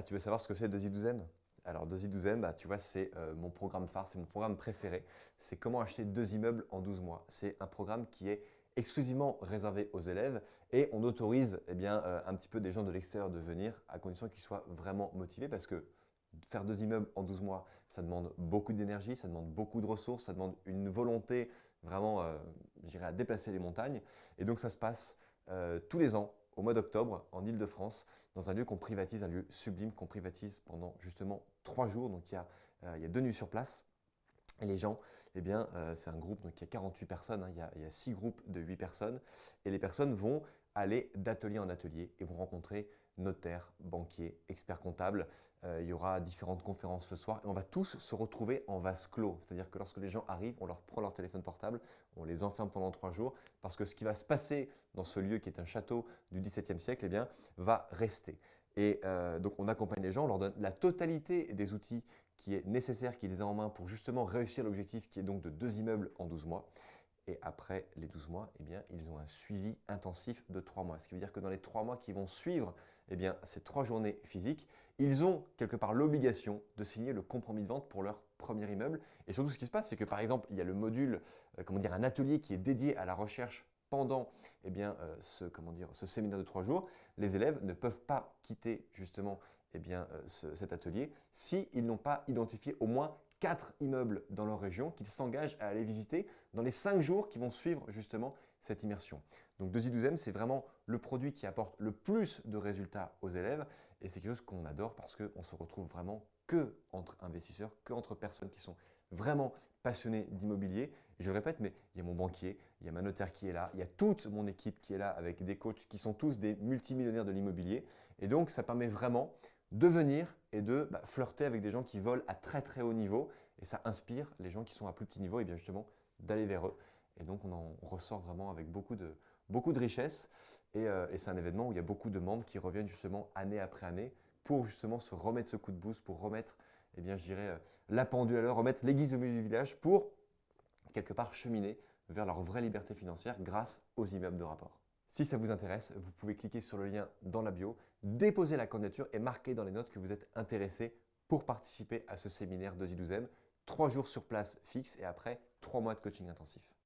Tu veux savoir ce que c'est 2i12m? Alors 2i12m, tu vois, c'est mon programme phare, c'est mon programme préféré. C'est comment acheter 2 immeubles en 12 mois. C'est un programme qui est exclusivement réservé aux élèves et on autorise un petit peu des gens de l'extérieur de venir à condition qu'ils soient vraiment motivés parce que faire 2 immeubles en 12 mois, ça demande beaucoup d'énergie, ça demande beaucoup de ressources, ça demande une volonté vraiment, je dirais, à déplacer les montagnes. Et donc ça se passe tous les ans au mois d'octobre en Île-de-France, dans un lieu qu'on privatise, un lieu sublime qu'on privatise pendant justement 3 jours. Donc il y a 2 nuits sur place. Et les gens, c'est un groupe, donc il y a 48 personnes, hein, il y a 6 groupes de 8 personnes. Et les personnes vont aller d'atelier en atelier et vont rencontrer notaires, banquiers, experts comptables. Il y aura différentes conférences le soir et on va tous se retrouver en vase clos. C'est-à-dire que lorsque les gens arrivent, on leur prend leur téléphone portable, on les enferme pendant 3 jours parce que ce qui va se passer dans ce lieu qui est un château du XVIIe siècle, va rester. Et donc on accompagne les gens, on leur donne la totalité des outils qui est nécessaire, qui les a en main pour justement réussir l'objectif qui est donc de 2 immeubles en 12 mois. Et après les 12 mois, ils ont un suivi intensif de 3 mois. Ce qui veut dire que dans les 3 mois qui vont suivre ces 3 journées physiques, ils ont quelque part l'obligation de signer le compromis de vente pour leur premier immeuble. Et surtout, ce qui se passe, c'est que par exemple, il y a le module, un atelier qui est dédié à la recherche pendant ce séminaire de 3 jours. Les élèves ne peuvent pas quitter justement cet atelier s'ils n'ont pas identifié au moins 4 immeubles dans leur région qu'ils s'engagent à aller visiter dans les 5 jours qui vont suivre justement cette immersion. Donc 2i12m, c'est vraiment le produit qui apporte le plus de résultats aux élèves et c'est quelque chose qu'on adore parce qu'on se retrouve vraiment que entre investisseurs, que entre personnes qui sont vraiment passionnées d'immobilier. Et je le répète, mais il y a mon banquier, il y a ma notaire qui est là, il y a toute mon équipe qui est là avec des coachs qui sont tous des multimillionnaires de l'immobilier. Et donc, ça permet vraiment de venir et de flirter avec des gens qui volent à très très haut niveau et ça inspire les gens qui sont à plus petit niveau et bien justement d'aller vers eux. Et donc on en ressort vraiment avec beaucoup de richesse et c'est un événement où il y a beaucoup de membres qui reviennent justement année après année pour justement se remettre ce coup de boost, pour remettre la pendule à l'heure, remettre l'église au milieu du village pour quelque part cheminer vers leur vraie liberté financière grâce aux immeubles de rapport. Si ça vous intéresse, vous pouvez cliquer sur le lien dans la bio, déposer la candidature et marquer dans les notes que vous êtes intéressé pour participer à ce séminaire 2i12m. 3 jours sur place fixe et après 3 mois de coaching intensif.